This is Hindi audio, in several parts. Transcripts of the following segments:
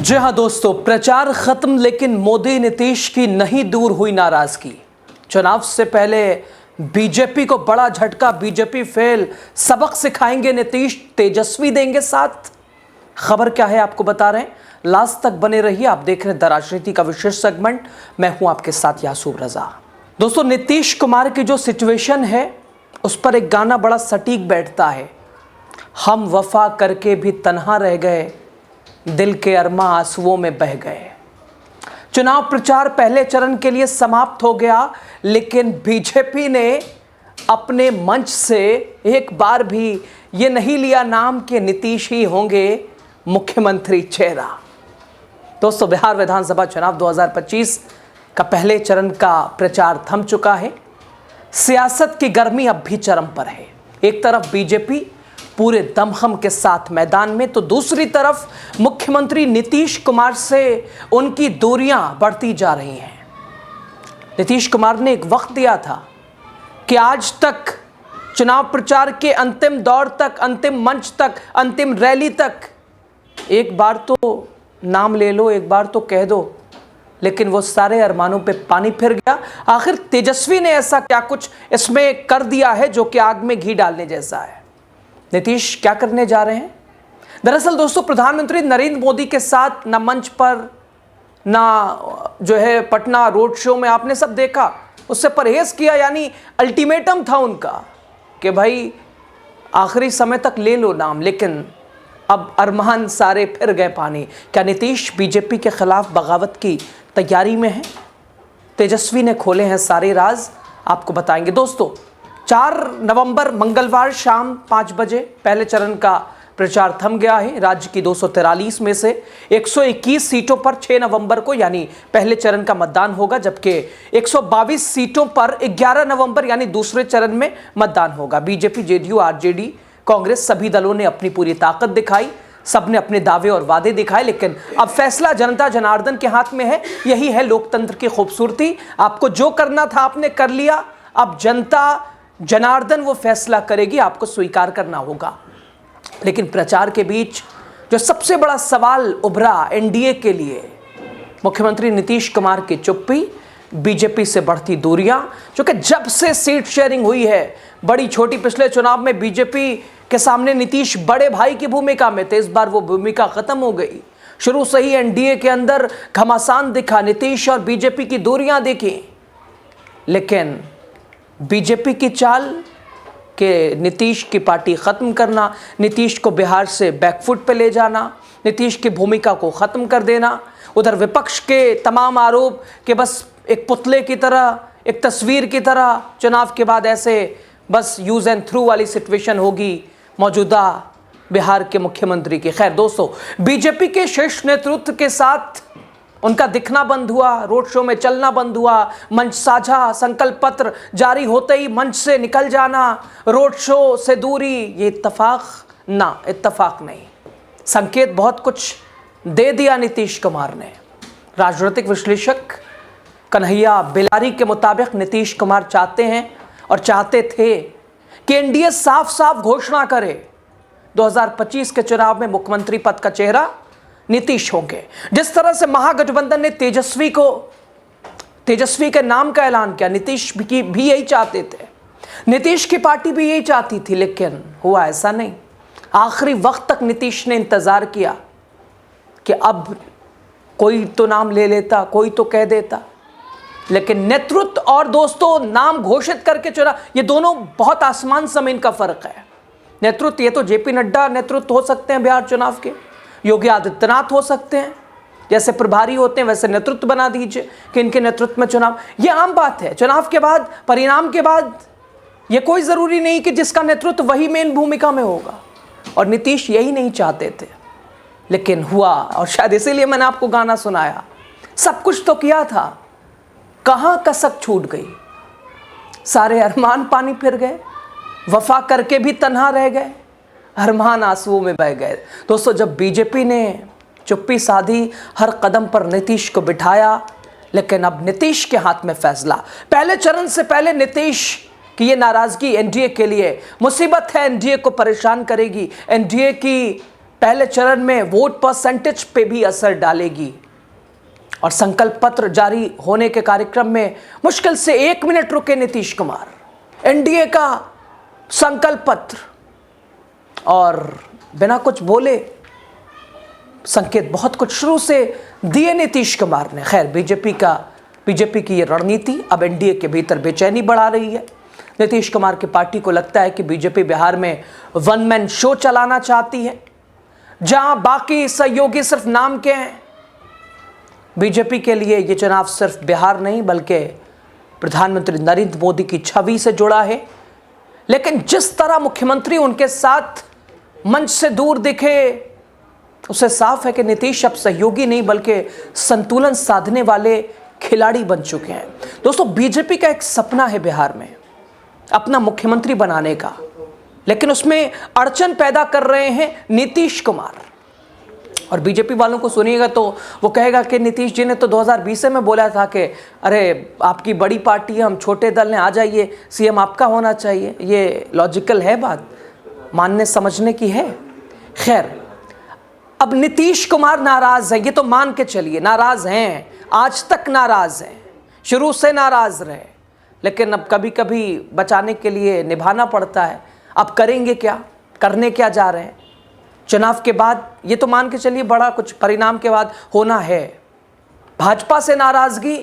जी हाँ दोस्तों, प्रचार खत्म लेकिन मोदी नीतीश की नहीं दूर हुई नाराजगी। चुनाव से पहले बीजेपी को बड़ा झटका, बीजेपी फेल, सबक सिखाएंगे नीतीश, तेजस्वी देंगे साथ। खबर क्या है आपको बता रहे हैं, लास्ट तक बने रहिए। आप देख रहे हैं द राजनीति का विशेष सेगमेंट, मैं हूं आपके साथ यासूब रजा। दोस्तों, नीतीश कुमार की जो सिचुएशन है उस पर एक गाना बड़ा सटीक बैठता है। हम वफा करके भी तन्हा रह गए, दिल के अरमा आंसुओं में बह गए। चुनाव प्रचार पहले चरण के लिए समाप्त हो गया, लेकिन बीजेपी ने अपने मंच से एक बार भी ये नहीं लिया नाम कि नीतीश ही होंगे मुख्यमंत्री चेहरा। दोस्तों, बिहार विधानसभा चुनाव 2025 का पहले चरण का प्रचार थम चुका है। सियासत की गर्मी अब भी चरम पर है। एक तरफ बीजेपी पूरे दमखम के साथ मैदान में, तो दूसरी तरफ मुख्यमंत्री नीतीश कुमार से उनकी दूरियां बढ़ती जा रही हैं। नीतीश कुमार ने एक वक्त दिया था कि आज तक चुनाव प्रचार के अंतिम दौर तक, अंतिम मंच तक, अंतिम रैली तक एक बार तो नाम ले लो, एक बार तो कह दो, लेकिन वो सारे अरमानों पे पानी फिर गया। आखिर तेजस्वी ने ऐसा क्या कुछ इसमें कर दिया है जो कि आग में घी डालने जैसा है। नीतीश क्या करने जा रहे हैं? दरअसल दोस्तों, प्रधानमंत्री नरेंद्र मोदी के साथ ना मंच पर, ना जो है पटना रोड शो में आपने सब देखा, उससे परहेज किया। यानी अल्टीमेटम था उनका कि भाई आखिरी समय तक ले लो नाम, लेकिन अब अरमान सारे फिर गए पानी। क्या नीतीश बीजेपी के खिलाफ बगावत की तैयारी में है? तेजस्वी ने खोले हैं सारे राज, आपको बताएंगे। दोस्तों, 4 नवंबर मंगलवार शाम 5 बजे पहले चरण का प्रचार थम गया है। राज्य की 243 में से 121 सीटों पर 6 नवंबर को यानी पहले चरण का मतदान होगा, जबकि 122 सीटों पर 11 नवंबर यानी दूसरे चरण में मतदान होगा। बीजेपी, जेडीयू, आरजेडी, कांग्रेस सभी दलों ने अपनी पूरी ताकत दिखाई, सबने अपने दावे और वादे दिखाए, लेकिन अब फैसला जनता जनार्दन के हाथ में है। यही है लोकतंत्र की खूबसूरती। आपको जो करना था आपने कर लिया, अब जनता जनार्दन वो फैसला करेगी, आपको स्वीकार करना होगा। लेकिन प्रचार के बीच जो सबसे बड़ा सवाल उभरा एनडीए के लिए, मुख्यमंत्री नीतीश कुमार की चुप्पी, बीजेपी से बढ़ती दूरियां, जो कि जब से सीट शेयरिंग हुई है बड़ी छोटी, पिछले चुनाव में बीजेपी के सामने नीतीश बड़े भाई की भूमिका में थे, इस बार वो भूमिका खत्म हो गई। शुरू से ही एनडीए के अंदर घमासान दिखा, नीतीश और बीजेपी की दूरियां देखी, लेकिन बीजेपी की चाल के नीतीश की पार्टी ख़त्म करना, नीतीश को बिहार से बैकफुट पे ले जाना, नीतीश की भूमिका को ख़त्म कर देना। उधर विपक्ष के तमाम आरोप कि बस एक पुतले की तरह, एक तस्वीर की तरह चुनाव के बाद ऐसे बस यूज़ एंड थ्रू वाली सिचुएशन होगी मौजूदा बिहार के मुख्यमंत्री की। खैर दोस्तों, बीजेपी के शीर्ष नेतृत्व के साथ उनका दिखना बंद हुआ, रोड शो में चलना बंद हुआ, मंच साझा, संकल्प पत्र जारी होते ही मंच से निकल जाना, रोड शो से दूरी, ये इत्तफाक नहीं। संकेत बहुत कुछ दे दिया नीतीश कुमार ने। राजनीतिक विश्लेषक कन्हैया बेलारी के मुताबिक नीतीश कुमार चाहते हैं और चाहते थे कि एनडीए साफ साफ घोषणा करे 2025 के चुनाव में मुख्यमंत्री पद का चेहरा नीतीश होंगे। जिस तरह से महागठबंधन ने तेजस्वी के नाम का ऐलान किया, नीतीश भी यही चाहते थे, नीतीश की पार्टी भी यही चाहती थी, लेकिन हुआ ऐसा नहीं। आखिरी वक्त तक नीतीश ने इंतजार किया कि अब कोई तो नाम ले लेता, कोई तो कह देता, लेकिन नेतृत्व और दोस्तों नाम घोषित करके चुनाव, ये दोनों बहुत आसमान जमीन का फर्क है। नेतृत्व, ये तो जेपी नड्डा नेतृत्व हो सकते हैं बिहार चुनाव के, योगी आदित्यनाथ हो सकते हैं, जैसे प्रभारी होते हैं वैसे नेतृत्व बना दीजिए कि इनके नेतृत्व में चुनाव, ये आम बात है। चुनाव के बाद, परिणाम के बाद ये कोई ज़रूरी नहीं कि जिसका नेतृत्व वही मेन भूमिका में होगा, और नीतीश यही नहीं चाहते थे, लेकिन हुआ, और शायद इसीलिए मैंने आपको गाना सुनाया। सब कुछ तो किया था, कहाँ कसक छूट गई, सारे अरमान पानी फिर गए, वफा करके भी तन्हा रह गए, अरमान आंसुओं में बह गए। दोस्तों, जब बीजेपी ने चुप्पी साधी, हर कदम पर नीतीश को बिठाया, लेकिन अब नीतीश के हाथ में फैसला। पहले चरण से पहले नीतीश की ये नाराजगी एनडीए के लिए मुसीबत है, एनडीए को परेशान करेगी, एनडीए की पहले चरण में वोट परसेंटेज पे भी असर डालेगी। और संकल्प पत्र जारी होने के कार्यक्रम में मुश्किल से 1 मिनट रुके नीतीश कुमार। एनडीए का संकल्प पत्र, और बिना कुछ बोले संकेत बहुत कुछ शुरू से दिए नीतीश कुमार ने। खैर, बीजेपी की ये रणनीति अब एनडीए के भीतर बेचैनी बढ़ा रही है। नीतीश कुमार की पार्टी को लगता है कि बीजेपी बिहार में वन मैन शो चलाना चाहती है, जहां बाकी सहयोगी सिर्फ नाम के हैं। बीजेपी के लिए ये चुनाव सिर्फ बिहार नहीं बल्कि प्रधानमंत्री नरेंद्र मोदी की छवि से जुड़ा है। लेकिन जिस तरह मुख्यमंत्री उनके साथ मंच से दूर दिखे, उसे साफ है कि नीतीश अब सहयोगी नहीं बल्कि संतुलन साधने वाले खिलाड़ी बन चुके हैं। दोस्तों, बीजेपी का एक सपना है बिहार में अपना मुख्यमंत्री बनाने का, लेकिन उसमें अड़चन पैदा कर रहे हैं नीतीश कुमार। और बीजेपी वालों को सुनिएगा तो वो कहेगा कि नीतीश जी ने तो 2020 में बोला था कि अरे आपकी बड़ी पार्टी है, हम छोटे दल हैं, आ जाइए, सीएम आपका होना चाहिए। ये लॉजिकल है, बात मानने समझने की है। खैर, अब नीतीश कुमार नाराज है, ये तो मान के चलिए नाराज हैं, आज तक नाराज हैं, शुरू से नाराज रहे, लेकिन अब कभी कभी बचाने के लिए निभाना पड़ता है। अब करेंगे क्या, करने क्या जा रहे हैं? चुनाव के बाद ये तो मान के चलिए बड़ा कुछ परिणाम के बाद होना है। भाजपा से नाराजगी।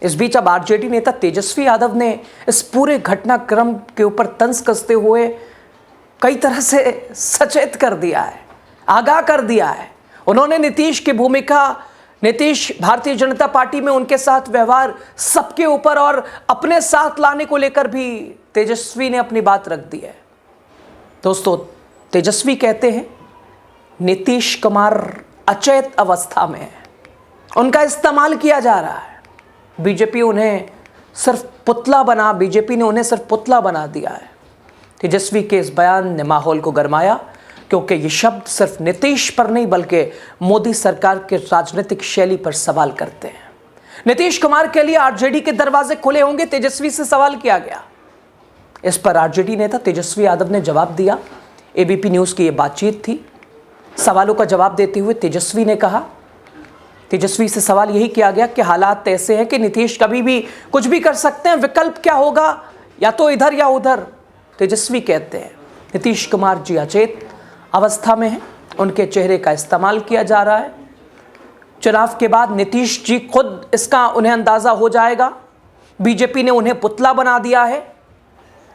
इस बीच अब आरजेडी नेता तेजस्वी यादव ने इस पूरे घटनाक्रम के ऊपर तंज कसते हुए कई तरह से सचेत कर दिया है, आगाह कर दिया है। उन्होंने नीतीश की भूमिका, नीतीश भारतीय जनता पार्टी में उनके साथ व्यवहार, सबके ऊपर और अपने साथ लाने को लेकर भी तेजस्वी ने अपनी बात रख दी है। दोस्तों, तेजस्वी कहते हैं नीतीश कुमार अचेत अवस्था में है, उनका इस्तेमाल किया जा रहा है। बीजेपी ने उन्हें सिर्फ पुतला बना दिया है। तेजस्वी के इस बयान ने माहौल को गरमाया, क्योंकि ये शब्द सिर्फ नीतीश पर नहीं बल्कि मोदी सरकार के राजनीतिक शैली पर सवाल करते हैं। नीतीश कुमार के लिए आरजेडी के दरवाजे खुले होंगे, तेजस्वी से सवाल किया गया। इस पर आरजेडी नेता तेजस्वी यादव ने जवाब दिया। एबीपी न्यूज़ की ये बातचीत थी। सवालों का जवाब देते हुए तेजस्वी से सवाल यही किया गया कि हालात ऐसे हैं कि नीतीश कभी भी कुछ भी कर सकते हैं, विकल्प क्या होगा, या तो इधर या उधर। तेजस्वी कहते हैं नीतीश कुमार जी अचेत अवस्था में हैं, उनके चेहरे का इस्तेमाल किया जा रहा है। चुनाव के बाद नीतीश जी खुद इसका उन्हें अंदाज़ा हो जाएगा। बीजेपी ने उन्हें पुतला बना दिया है।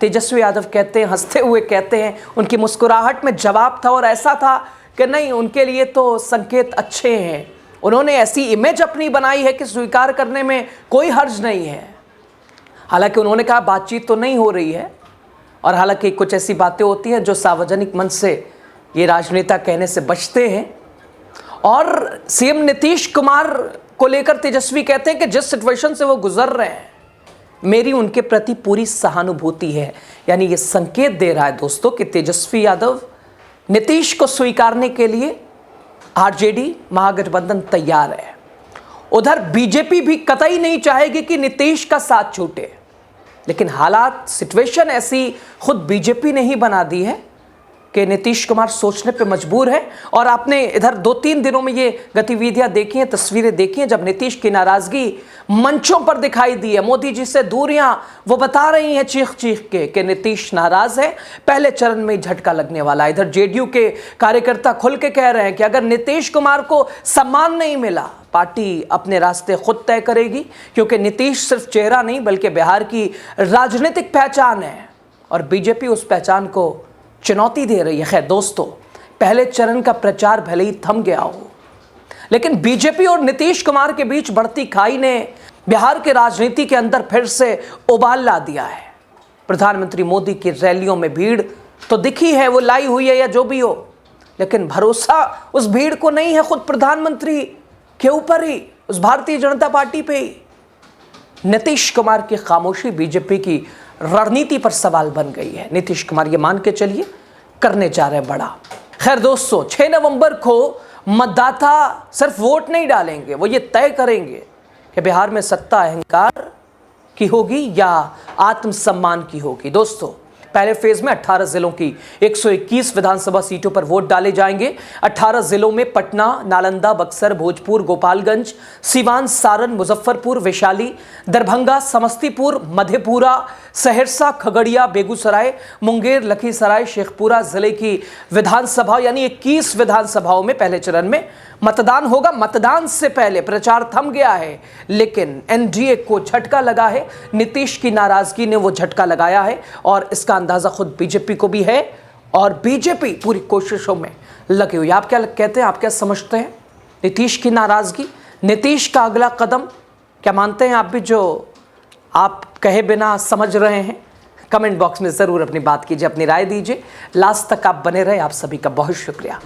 तेजस्वी यादव कहते हैं, हंसते हुए कहते हैं, उनकी मुस्कुराहट में जवाब था और ऐसा था कि नहीं, उनके लिए तो संकेत अच्छे हैं। उन्होंने ऐसी इमेज अपनी बनाई है कि स्वीकार करने में कोई हर्ज नहीं है। हालांकि उन्होंने कहा बातचीत तो नहीं हो रही है, और हालांकि कुछ ऐसी बातें होती हैं जो सार्वजनिक मंच से ये राजनेता कहने से बचते हैं। और सीएम नीतीश कुमार को लेकर तेजस्वी कहते हैं कि जिस सिचुएशन से वो गुजर रहे हैं, मेरी उनके प्रति पूरी सहानुभूति है। यानी ये संकेत दे रहा है दोस्तों कि तेजस्वी यादव नीतीश को स्वीकारने के लिए आरजेडी महागठबंधन तैयार है। उधर बीजेपी भी कतई नहीं चाहेगी कि नीतीश का साथ छूटे, लेकिन हालात, सिचुएशन ऐसी खुद बीजेपी ने ही बना दी है कि नीतीश कुमार सोचने पे मजबूर है। और आपने इधर 2-3 दिनों में ये गतिविधियां देखी हैं, तस्वीरें देखी हैं, जब नीतीश की नाराजगी मंचों पर दिखाई दी है। मोदी जी से दूरियां वो बता रही हैं चीख चीख के कि नीतीश नाराज है, पहले चरण में ही झटका लगने वाला है। इधर जेडीयू के कार्यकर्ता खुल के कह रहे हैं कि अगर नीतीश कुमार को सम्मान नहीं मिला, पार्टी अपने रास्ते खुद तय करेगी, क्योंकि नीतीश सिर्फ चेहरा नहीं बल्कि बिहार की राजनीतिक पहचान है और बीजेपी उस पहचान को चुनौती दे रही है। खैर दोस्तों, पहले चरण का प्रचार भले ही थम गया हो, लेकिन बीजेपी और नीतीश कुमार के बीच बढ़ती खाई ने बिहार के राजनीति के अंदर फिर से उबाल ला दिया है। प्रधानमंत्री मोदी की रैलियों में भीड़ तो दिखी है, वो लाई हुई है या जो भी हो, लेकिन भरोसा उस भीड़ को नहीं है, खुद प्रधानमंत्री के ऊपर ही, उस भारतीय जनता पार्टी पे ही। नीतीश कुमार की खामोशी बीजेपी की रणनीति पर सवाल बन गई है। नीतीश कुमार ये मान के चलिए करने जा रहे हैं बड़ा। खैर दोस्तों, 6 नवंबर को मतदाता सिर्फ वोट नहीं डालेंगे, वो ये तय करेंगे कि बिहार में सत्ता अहंकार की होगी या आत्मसम्मान की होगी। दोस्तों, पहले फेज में 18 जिलों की 121 विधानसभा सीटों पर वोट डाले जाएंगे। 18 जिलों में पटना, नालंदा, बक्सर, भोजपुर, गोपालगंज, सीवान, सारण, मुजफ्फरपुर, वैशाली, दरभंगा, समस्तीपुर, मधेपुरा, सहरसा, खगड़िया, बेगूसराय, मुंगेर, लखीसराय, शेखपुरा जिले की विधानसभा यानी 21 विधानसभाओं में पहले चरण में मतदान होगा। मतदान से पहले प्रचार थम गया है, लेकिन एनडीए को झटका लगा है। नीतीश की नाराजगी ने वो झटका लगाया है और इसका अंदाजा खुद बीजेपी को भी है और बीजेपी पूरी कोशिशों में लगी हुई। आप क्या कहते हैं, आप क्या समझते हैं? नीतीश की नाराजगी, नीतीश का अगला कदम क्या मानते हैं आप भी, जो आप कहे बिना समझ रहे हैं? कमेंट बॉक्स में ज़रूर अपनी बात कीजिए, अपनी राय दीजिए। लास्ट तक आप बने रहे, आप सभी का बहुत शुक्रिया।